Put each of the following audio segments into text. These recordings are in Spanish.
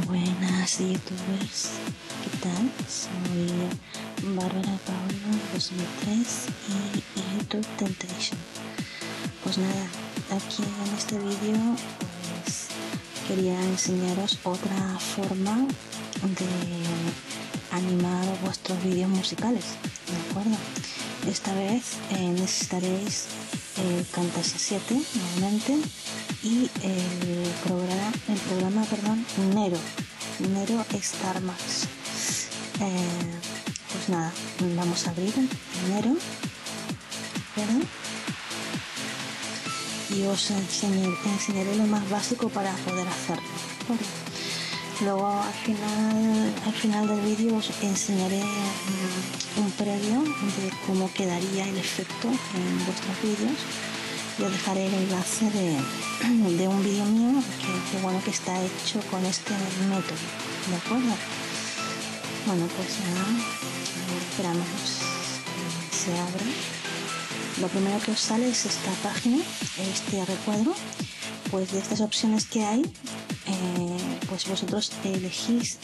Buenas youtubers, ¿qué tal? Soy Bárbara Paolo 2003 y YouTube Temptation. Pues nada, aquí en este vídeo pues quería enseñaros otra forma de animar vuestros vídeos musicales, ¿de acuerdo? Esta vez necesitaréis Camtasia 7 nuevamente y el programa Nero Star Max. Pues nada, vamos a abrir Nero, ¿verdad? Y os enseñaré lo más básico para poder hacerlo, ¿vale? Luego al final del vídeo os enseñaré un previo de cómo quedaría el efecto en vuestros vídeos. Y os dejaré el enlace de un vídeo mío que está hecho con este método, ¿de acuerdo? Bueno, pues nada, esperamos que se abra. Lo primero que os sale es esta página, este recuadro. Pues de estas opciones que hay, pues vosotros elegís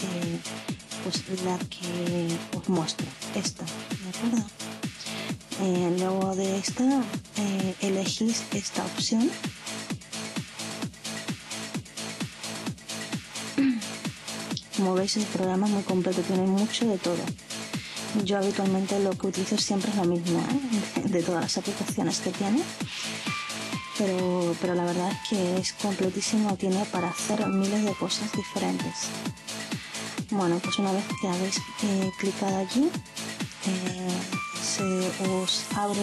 pues la que os muestro, esta, ¿de acuerdo? Luego de esta elegís esta opción. Como veis, el programa es muy completo, tiene mucho de todo. Yo habitualmente lo que utilizo siempre es lo mismo, de todas las aplicaciones que tiene, pero la verdad es que es completísimo, tiene para hacer miles de cosas diferentes. Bueno, pues una vez que habéis clicado allí, se os abre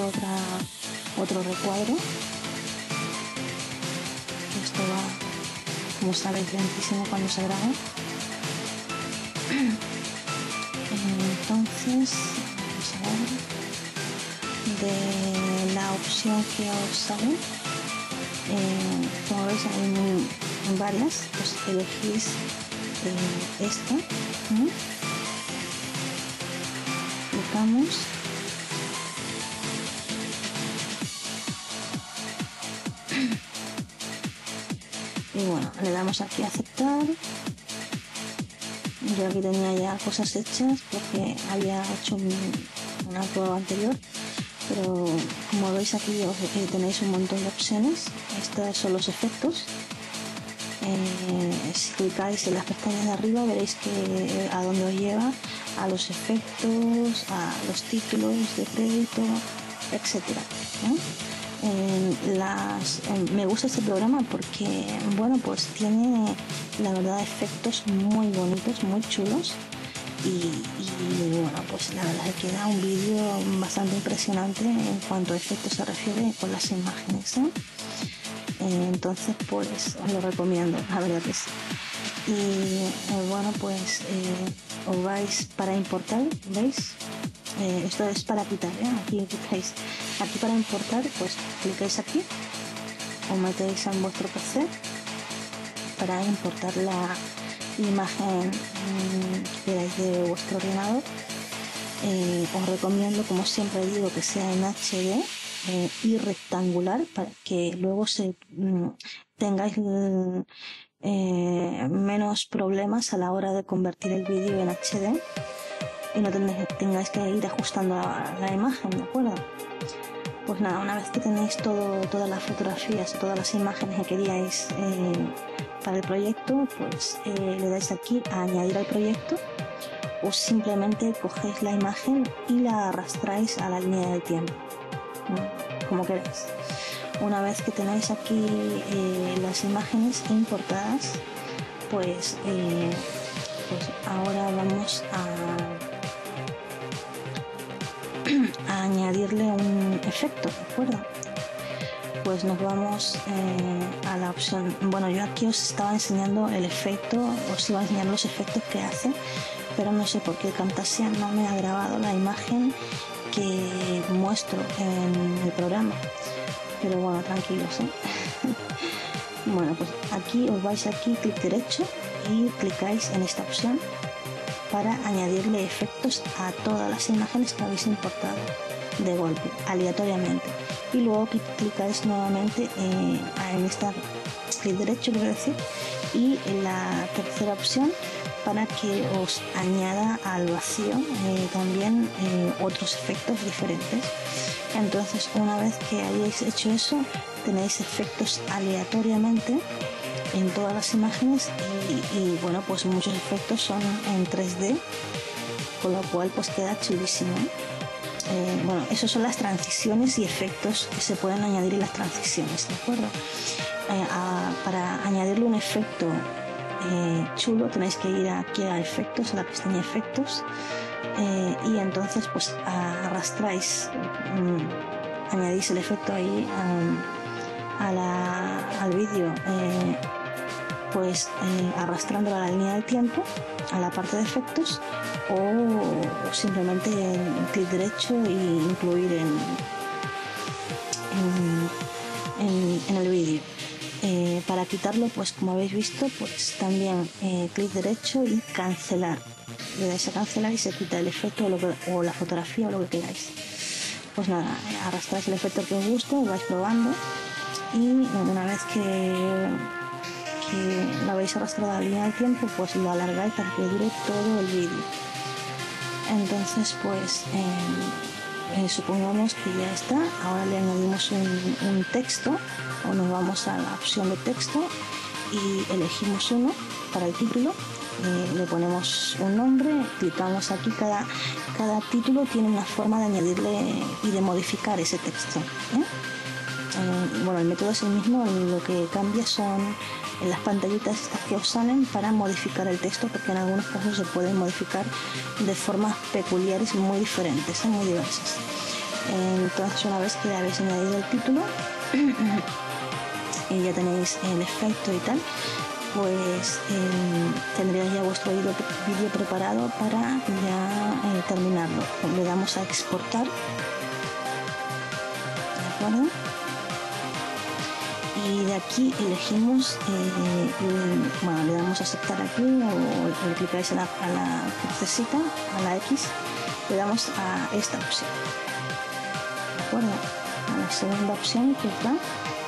otro recuadro. Esto va, como sabéis, lentísimo cuando se graba. Entonces, vamos a ver, de la opción que os sale, como veis hay varias, pues elegís esta, clicamos y bueno, le damos aquí a aceptar. Yo aquí tenía ya cosas hechas porque había hecho una prueba anterior, pero como veis aquí tenéis un montón de opciones. Estos son los efectos. Si clicáis en las pestañas de arriba veréis que a dónde os lleva, a los efectos, a los títulos de crédito, etcétera, ¿no? Me gusta este programa porque, bueno, pues tiene la verdad efectos muy bonitos, muy chulos y bueno, pues la verdad es que da un vídeo bastante impresionante en cuanto a efectos se refiere con las imágenes, ¿no? Entonces pues os lo recomiendo, la verdad que sí. Y bueno, pues os vais para importar, ¿veis? Esto es para quitar, aquí clicáis aquí para importar, pues clicáis aquí, os metéis en vuestro PC para importar la imagen que queráis de vuestro ordenador. Os recomiendo, como siempre digo, que sea en HD y rectangular para que luego tengáis menos problemas a la hora de convertir el vídeo en HD y no tengáis que ir ajustando la imagen, ¿de acuerdo? Pues nada, una vez que tenéis todas las fotografías, todas las imágenes que queríais para el proyecto, pues le dais aquí a añadir al proyecto o simplemente cogéis la imagen y la arrastráis a la línea del tiempo, como queráis. Una vez que tenéis aquí las imágenes importadas, pues ahora vamos a añadirle un efecto, ¿de acuerdo? Pues nos vamos a la opción, bueno, yo aquí os estaba enseñando el efecto, os iba a enseñar los efectos que hace, pero no sé por qué Camtasia no me ha grabado la imagen que muestro en el programa, pero bueno, tranquilos, Bueno, pues aquí os vais aquí, clic derecho y clicáis en esta opción para añadirle efectos a todas las imágenes que habéis importado de golpe, aleatoriamente. Y luego clicáis nuevamente en esta clic derecho, quiero decir, y en la tercera opción para que os añada al vacío también otros efectos diferentes. Entonces, una vez que hayáis hecho eso, tenéis efectos aleatoriamente en todas las imágenes y bueno, pues muchos efectos son en 3D, con lo cual pues queda chulísimo. Bueno, esos son las transiciones y efectos que se pueden añadir en las transiciones, ¿de acuerdo? Para añadirle un efecto chulo tenéis que ir aquí a efectos, a la pestaña efectos, y entonces pues arrastráis, añadís el efecto ahí al vídeo, pues arrastrándolo a la línea del tiempo, a la parte de efectos, o simplemente en clic derecho e incluir en el vídeo. Para quitarlo, pues como habéis visto, pues también clic derecho y cancelar. Le dais a cancelar y se quita el efecto o la fotografía o lo que queráis. Pues nada, arrastráis el efecto que os guste, lo vais probando y una vez que lo habéis arrastrado a la línea del tiempo, pues lo alargáis para que dure todo el vídeo. Entonces pues supongamos que ya está. Ahora le añadimos un texto, o nos vamos a la opción de texto y elegimos uno para el título, le ponemos un nombre, clicamos aquí. Cada título tiene una forma de añadirle y de modificar ese texto, bueno, el método es el mismo, lo que cambia son en las pantallitas estas que os salen para modificar el texto, porque en algunos casos se pueden modificar de formas peculiares muy diferentes, muy diversas. Entonces, una vez que habéis añadido el título y ya tenéis el efecto y tal, pues tendréis ya vuestro vídeo preparado para ya terminarlo. Le damos a exportar, ¿de acuerdo? Y de aquí elegimos, bueno, le damos a aceptar aquí, o le clicáis a la crucecita, a la X, le damos a esta opción, ¿de acuerdo? A la segunda opción que os da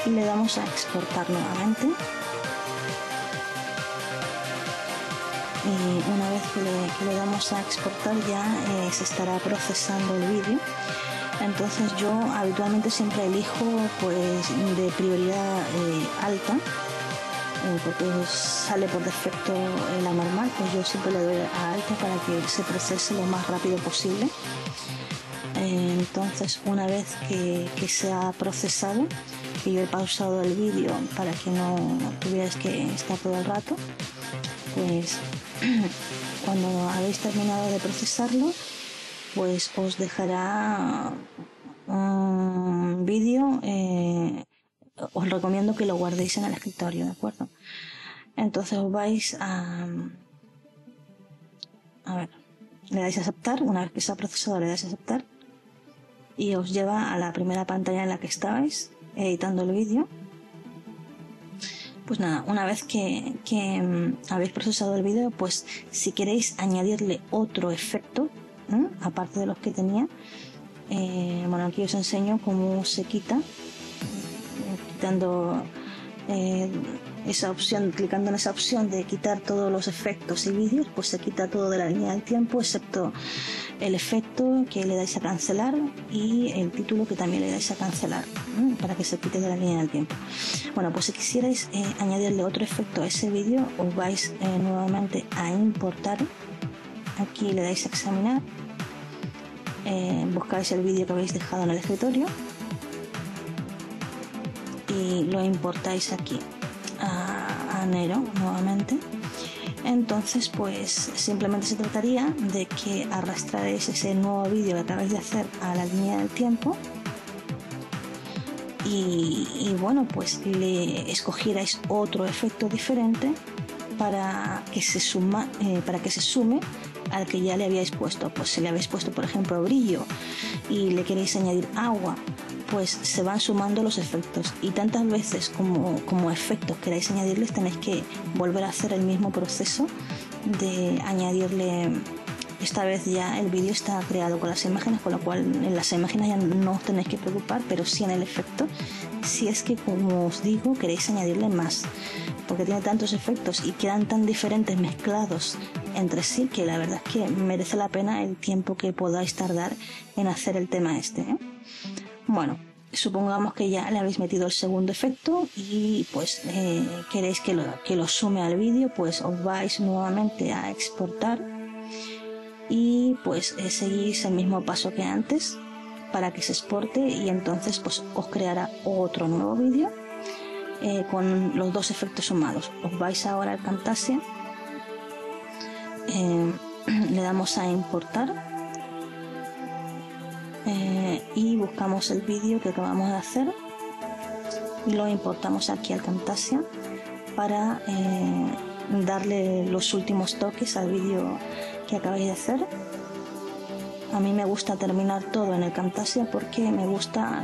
y le damos a exportar nuevamente. Y una vez que le damos a exportar ya se estará procesando el vídeo. Entonces yo habitualmente siempre elijo pues de prioridad alta, porque sale por defecto la normal, pues yo siempre le doy a alta para que se procese lo más rápido posible. Entonces una vez que se ha procesado, que yo he pausado el vídeo para que no tuvierais que estar todo el rato, pues cuando habéis terminado de procesarlo, pues os dejará un vídeo, os recomiendo que lo guardéis en el escritorio, ¿de acuerdo? Entonces os vais a ver, le dais a aceptar. Una vez que se ha procesado, le dais a aceptar y os lleva a la primera pantalla en la que estabais editando el vídeo. Pues nada, una vez que habéis procesado el vídeo, pues si queréis añadirle otro efecto, aparte de los que tenía, bueno, aquí os enseño cómo se quita, quitando esa opción, clicando en esa opción de quitar todos los efectos y vídeos, pues se quita todo de la línea del tiempo, excepto el efecto que le dais a cancelar y el título que también le dais a cancelar, para que se quite de la línea del tiempo. Bueno, pues si quisierais añadirle otro efecto a ese vídeo, os vais nuevamente a importar. Aquí le dais a examinar, buscáis el vídeo que habéis dejado en el escritorio y lo importáis aquí a Nero nuevamente. Entonces pues simplemente se trataría de que arrastraréis ese nuevo vídeo que acabáis de hacer a la línea del tiempo y bueno, pues le escogierais otro efecto diferente para que se sume al que ya le habíais puesto. Pues si le habéis puesto, por ejemplo, brillo y le queréis añadir agua, pues se van sumando los efectos, y tantas veces como efectos queráis añadirles, tenéis que volver a hacer el mismo proceso de añadirle. Esta vez ya el vídeo está creado con las imágenes, con lo cual en las imágenes ya no os tenéis que preocupar, pero sí en el efecto, si es que, como os digo, queréis añadirle más, porque tiene tantos efectos y quedan tan diferentes mezclados entre sí, que la verdad es que merece la pena el tiempo que podáis tardar en hacer el tema este, ¿eh? Bueno, supongamos que ya le habéis metido el segundo efecto y pues queréis que lo sume al vídeo, pues os vais nuevamente a exportar y pues seguís el mismo paso que antes para que se exporte, y entonces pues os creará otro nuevo vídeo con los dos efectos sumados. Os vais ahora al Camtasia, le damos a importar y buscamos el vídeo que acabamos de hacer y lo importamos aquí al Camtasia para darle los últimos toques al vídeo que acabáis de hacer. A mí me gusta terminar todo en el Camtasia porque me gusta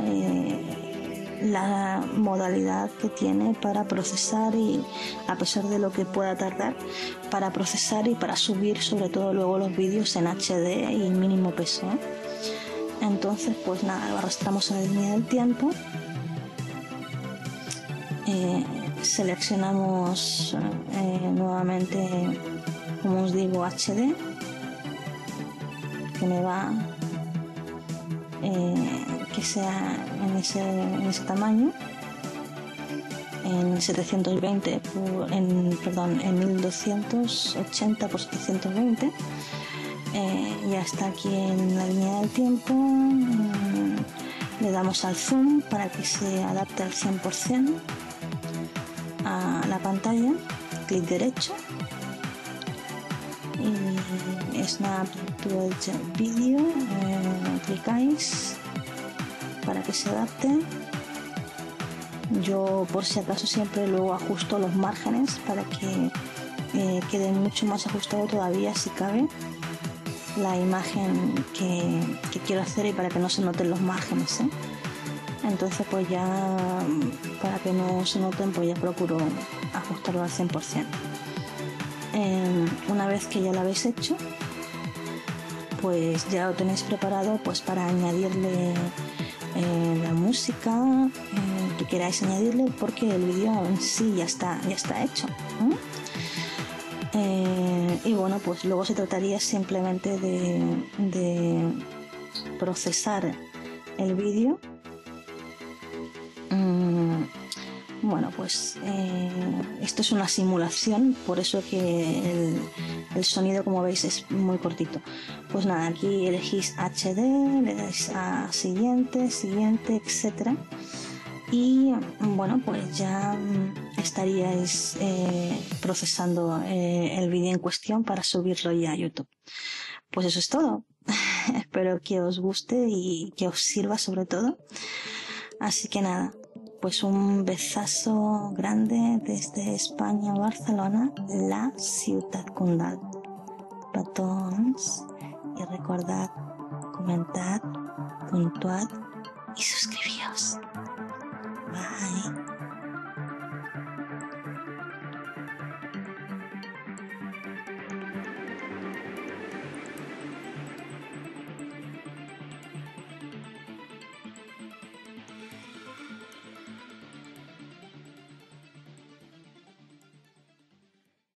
la modalidad que tiene para procesar, y a pesar de lo que pueda tardar, para procesar y para subir sobre todo luego los vídeos en HD y mínimo peso, ¿eh? Entonces pues nada, lo arrastramos a la línea del tiempo, seleccionamos nuevamente, como os digo, HD, que me va que sea en ese tamaño, en 720 en 1280 por 720. Ya está aquí en la línea del tiempo. Le damos al zoom para que se adapte al 100% a la pantalla, clic derecho y Snap to Edge Video, clicáis para que se adapte. Yo por si acaso siempre luego ajusto los márgenes para que quede mucho más ajustado todavía, si cabe, la imagen que quiero hacer, y para que no se noten los márgenes, ¿eh? Entonces pues ya, para que no se noten, pues ya procuro ajustarlo al 100%. Una vez que ya lo habéis hecho, pues ya lo tenéis preparado pues para añadirle la música que queráis añadirle, porque el vídeo en sí ya está hecho, ¿eh? Y bueno, pues luego se trataría simplemente de procesar el vídeo. Bueno, pues esto es una simulación, por eso que el sonido, como veis, es muy cortito. Pues nada, aquí elegís HD, le dais a siguiente, etcétera, y bueno, pues ya estaríais procesando el vídeo en cuestión para subirlo ya a YouTube. Pues eso es todo. Espero que os guste y que os sirva sobre todo. Así que nada, pues un besazo grande desde España, Barcelona, la ciudad condal. Petons, y recordad, comentad, puntuad y suscribíos. Bye.